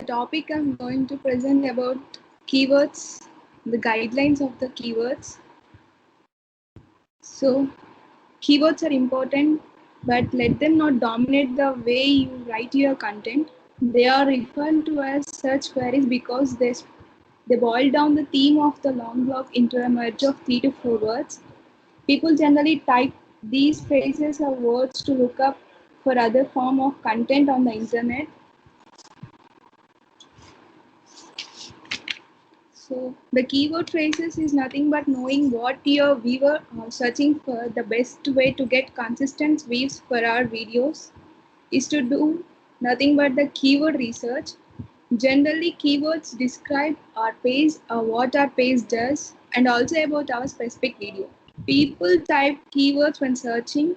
topic I'm going to present about keywords, the guidelines of the keywords. So, keywords are important, but let them not dominate the way you write your content. They are referred to as search queries because they boil down the theme of the long block into a merge of 3 to 4 words. People generally type these phrases or words to look up for other form of content on the internet. So the keyword phrases is nothing but knowing what your viewer are searching for. The best way to get consistent views for our videos is to do nothing but the keyword research. Generally, keywords describe our page or what our page does and also about our specific video. People type keywords when searching,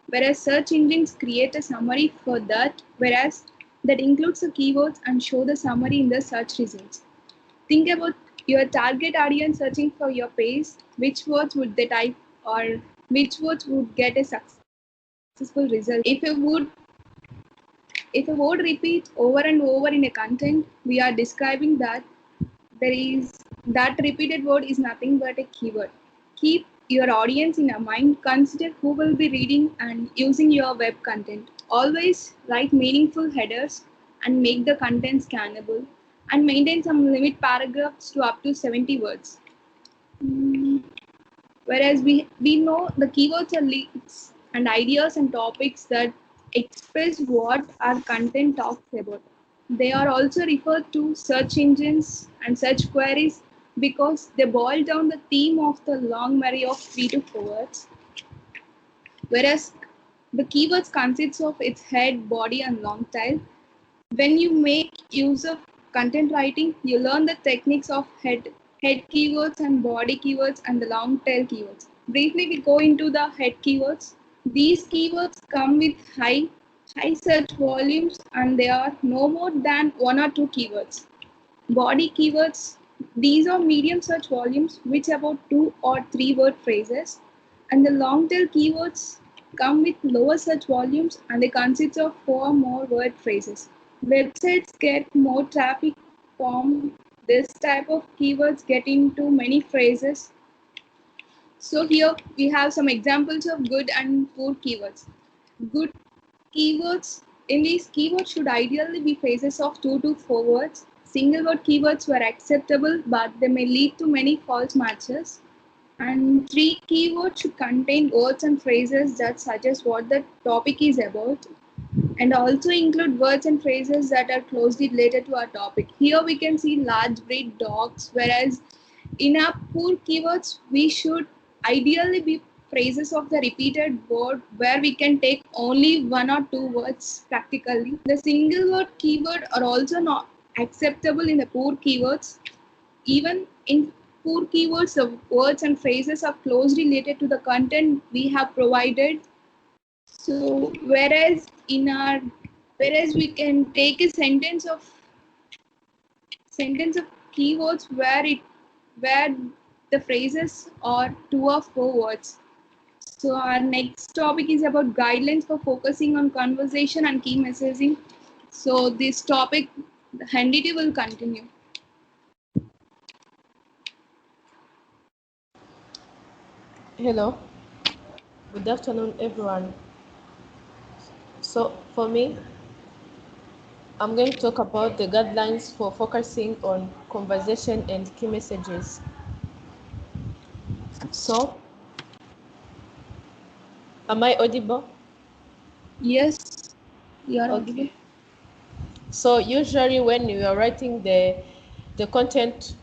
whereas search engines create a summary for that, whereas that includes the keywords and show the summary in the search results. Think about your target audience searching for your page. Which words would they type or which words would get a successful result? If a word repeats over and over in a content, we are describing that that repeated word is nothing but a keyword. Keep your audience in your mind. Consider who will be reading and using your web content. Always write meaningful headers and make the content scannable and maintain some limit paragraphs to up to 70 words. Whereas we know the keywords are leads and ideas and topics that express what our content talks about. They are also referred to search engines and search queries because they boil down the theme of the long array of 3 to 4 words. Whereas the keywords consists of its head, body, and long tail. When you make use of content writing, you learn the techniques of head keywords and body keywords and the long tail keywords. Briefly, we go into the head keywords. These keywords come with high search volumes and they are no more than 1 or 2 keywords. Body keywords, these are medium search volumes which about 2 or 3 word phrases, and the long tail keywords come with lower search volumes and they consist of 4 more word phrases. Websites get more traffic from this type of keywords get into many phrases. So here we have some examples of good and poor keywords. Good keywords, in these keywords should ideally be phrases of 2 to 4 words. Single word keywords were acceptable, but they may lead to many false matches. And 3 keywords should contain words and phrases that suggest what the topic is about, and also include words and phrases that are closely related to our topic. Here we can see large breed dogs, whereas in our poor keywords, we should ideally be phrases of the repeated word where we can take only 1 or 2 words practically. The single word keyword are also not acceptable in the poor keywords. Even in poor keywords, the words and phrases are closely related to the content we have provided. So whereas we can take a sentence of keywords where the phrases are 2 or 4 words. So our next topic is about guidelines for focusing on conversation and key messaging. So this topic, Handity will continue. Hello, good afternoon, everyone. So for me, I'm going to talk about the guidelines for focusing on conversation and key messages. So, am I audible? Yes, you are audible. Okay. So usually when you are writing the content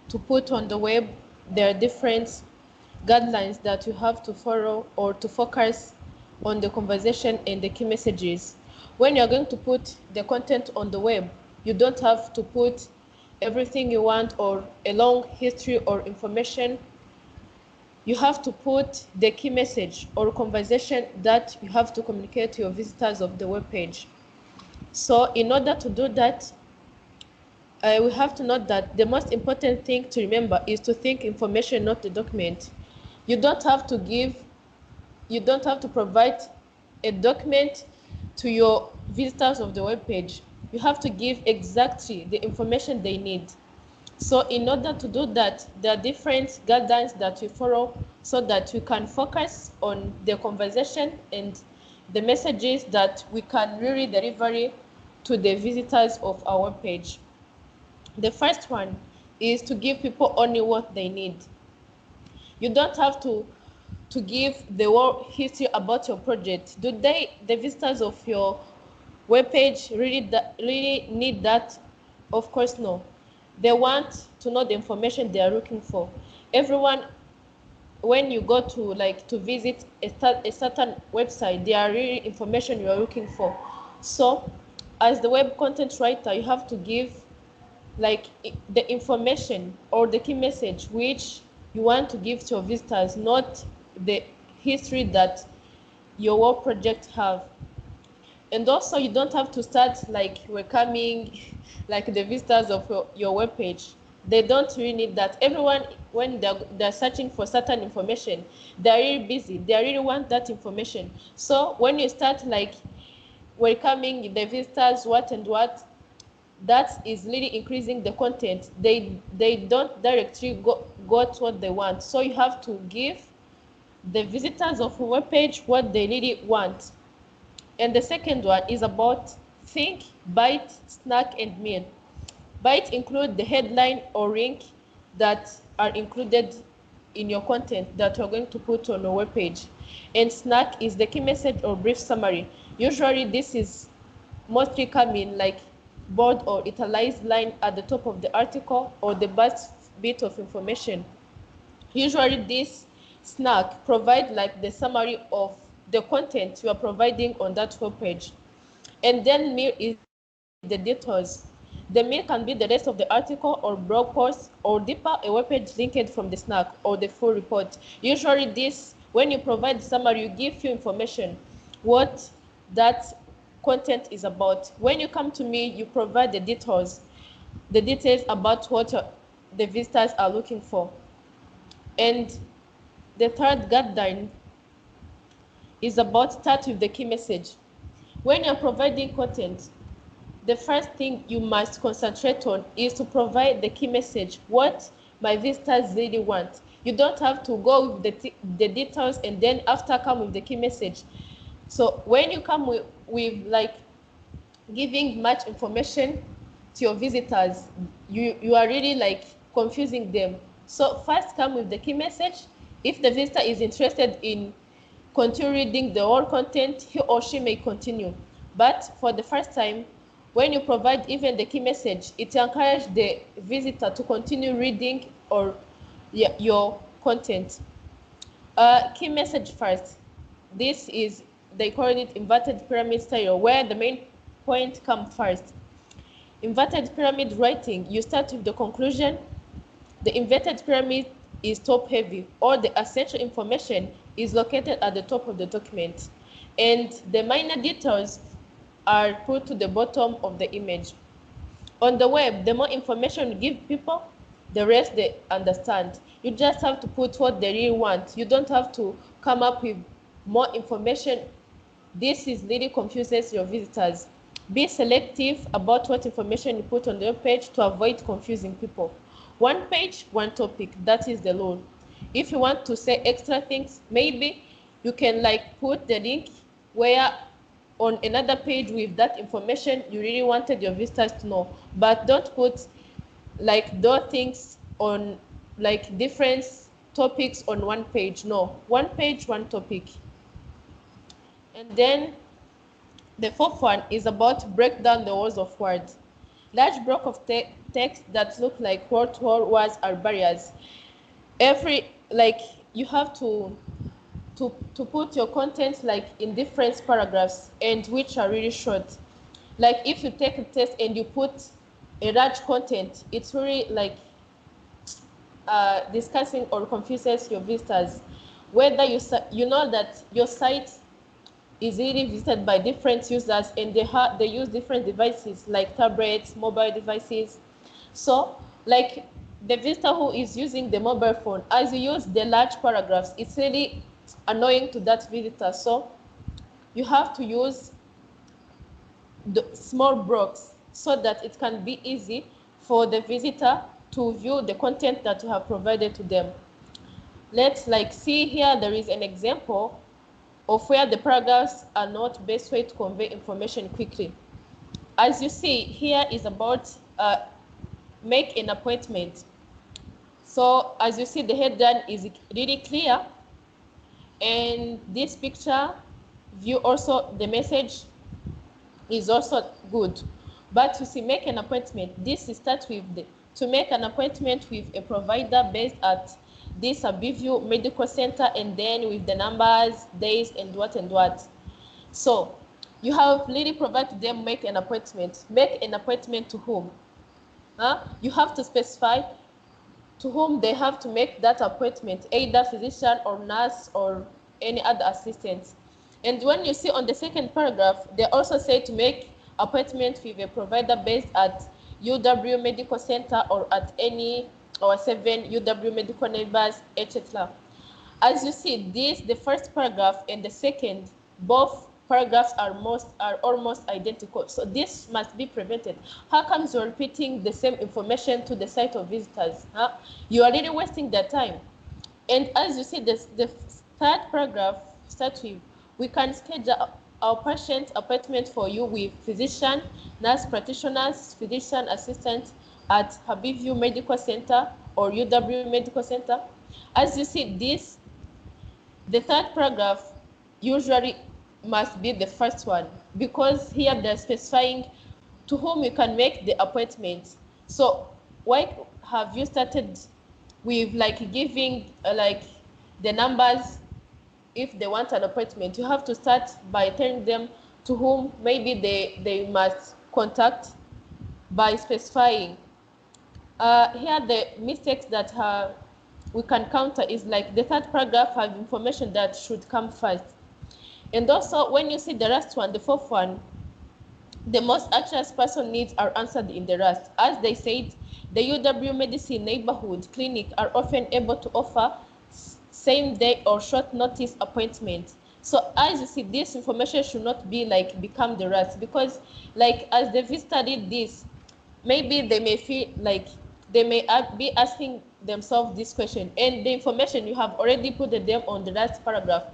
to put on the web, there are different guidelines that you have to follow or to focus on the conversation and the key messages. When you're going to put the content on the web, you don't have to put everything you want or a long history or information. You have to put the key message or conversation that you have to communicate to your visitors of the web page. So in order to do that, we have to note that the most important thing to remember is to think information, not the document. You don't have to provide a document to your visitors of the web page. you have to give exactly the information they need. So in order to do that, there are different guidelines that we follow so that we can focus on the conversation and the messages that we can really deliver to the visitors of our page. The first one is to give people only what they need. You don't have to give the whole history about your project. Do the visitors of your webpage really need that? Of course no. They want to know the information they are looking for. Everyone, when you go to visit a certain website, there are really information you are looking for. So as the web content writer, you have to give the information or the key message which you want to give to your visitors, not the history that your work project have. And also you don't have to start welcoming the visitors of your web page. They don't really need that. Everyone, when they're searching for certain information, they're really busy, they really want that information. So when you start welcoming the visitors, what and what, that is really increasing the content. They don't directly go to what they want. So you have to give the visitors of a web page what they really want. And the second one is about think, bite, snack, and meal. Bite include the headline or link that are included in your content that you're going to put on your web page. And snack is the key message or brief summary. Usually this is mostly coming bold or italicized line at the top of the article or the best bit of information. Usually this snack provide the summary of the content you are providing on that web page. And then meal is the details. The meal can be the rest of the article or blog post or deeper a web page linked from the snack or the full report. Usually this, when you provide summary, you give you information what that content is about. When you come to me, you provide the details about what the visitors are looking for. And the third guideline is about start with the key message. When you're providing content, the first thing you must concentrate on is to provide the key message, what my visitors really want. You don't have to go with the details and then after come with the key message. So when you come with giving much information to your visitors, you are really confusing them. So first come with the key message. If the visitor is interested in continue reading the whole content, he or she may continue. But for the first time, when you provide even the key message, it encourages the visitor to continue reading or your content. Key message first. This is, they call it inverted pyramid style, where the main point comes first. Inverted pyramid writing, you start with the conclusion. The inverted pyramid is top heavy. All the essential information is located at the top of the document, and the minor details are put to the bottom of the image. On the web, the more information you give people, the rest they understand. You just have to put what they really want. You don't have to come up with more information. This is really confuses your visitors. Be selective about what information you put on the page to avoid confusing people. One page, one topic, that is the rule. If you want to say extra things, maybe you can put the link where on another page with that information you really wanted your visitors to know. But don't put those things on different topics on one page. No, one page, one topic. And then the fourth one is about break down the walls of words. Large block of text that look like word-to-word words are barriers. You have to put your content in different paragraphs and which are really short. If you take a test and you put a large content, it's really discussing or confuses your visitors. Whether you know that your site is really visited by different users and they use different devices like tablets, mobile devices. So the visitor who is using the mobile phone, as you use the large paragraphs, it's really annoying to that visitor. So you have to use the small blocks. so that it can be easy for the visitor to view the content that you have provided to them. Let's see here, there is an example of where the paragraphs are not best way to convey information quickly. As you see, here is about make an appointment. So as you see, the headline is really clear, and this picture view also the message is also good. But you see, make an appointment, this starts with to make an appointment with a provider based at this Abiview Medical Center, and then with the numbers, days, and what and what. So you have really provided them make an appointment. Make an appointment to whom? You have to specify to whom they have to make that appointment, either physician or nurse or any other assistant. And when you see on the second paragraph, they also say to make appointment with a provider based at UW Medical Center or at any or 7 UW Medical Neighbors, etc. As you see, the first paragraph and the second, both paragraphs are almost identical. So this must be prevented. How comes you're repeating the same information to the site of visitors? You are really wasting their time. And as you see, the third paragraph starts with, we can schedule our patient appointment for you with physician, nurse practitioners, physician assistant at Abiview Medical Center or UW Medical Center. As you see, the third paragraph usually must be the first one, because here they're specifying to whom you can make the appointment. So why have you started with giving the numbers? If they want an appointment, you have to start by telling them to whom maybe they must contact by specifying. Here the mistakes that we can counter is the third paragraph have information that should come first. And also when you see the last one, the fourth one, the most anxious person needs are answered in the last. As they said, the UW Medicine Neighborhood Clinic are often able to offer same day or short notice appointment. So as you see, this information should not be become the rest, because as the visitor did this, maybe they may feel they may be asking themselves this question, and the information you have already put them on the last paragraph.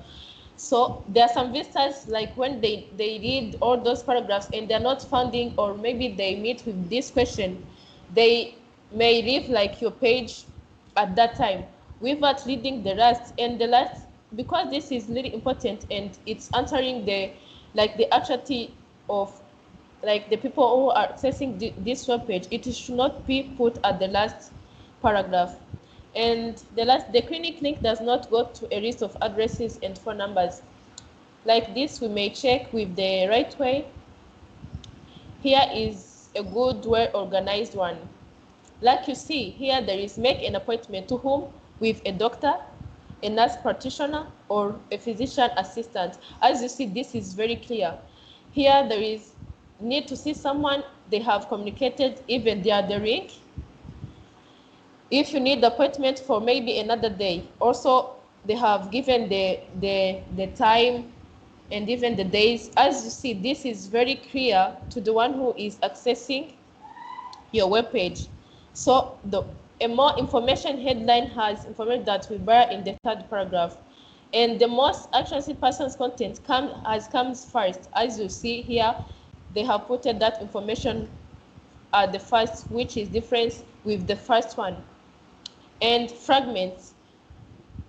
So there are some visitors when they read all those paragraphs and they're not finding, or maybe they meet with this question, they may leave your page at that time without reading the rest. And the last, because this is really important and it's answering the actuality of the people who are accessing this web page, it should not be put at the last paragraph. And the clinic link does not go to a list of addresses and phone numbers. Like this, we may check with the right way. Here is a good, well-organized one. Like you see, here there is make an appointment to whom? With a doctor, a nurse practitioner, or a physician assistant. As you see, this is very clear. Here there is need to see someone, they have communicated even the link. If you need the appointment for maybe another day, also they have given the time and even the days. As you see, this is very clear to the one who is accessing your web page. So a more information headline has information that we bear in the third paragraph. And the most actually person's content comes first. As you see here, they have put that information at the first, which is different with the first one. And fragments,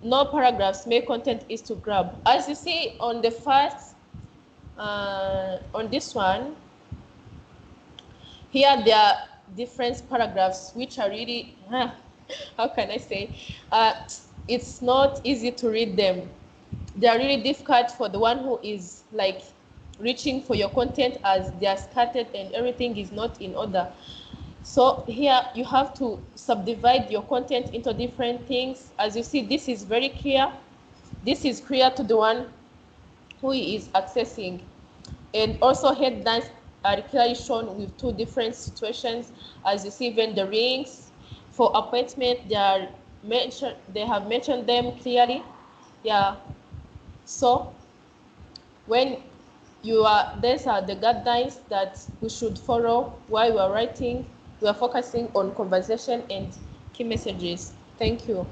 no paragraphs, make content is to grab. As you see on the first, on this one, here there are different paragraphs which are really, how can I say, it's not easy to read them. They are really difficult for the one who is reaching for your content, as they are scattered and everything is not in order. So here you have to subdivide your content into different things. As you see, this is very clear. This is clear to the one who is accessing. And also headlines are clearly shown with two different situations. As you see, even the rings for appointment, they have mentioned them clearly. Yeah. So when these are the guidelines that we should follow while we are writing. We are focusing on conversation and key messages. Thank you.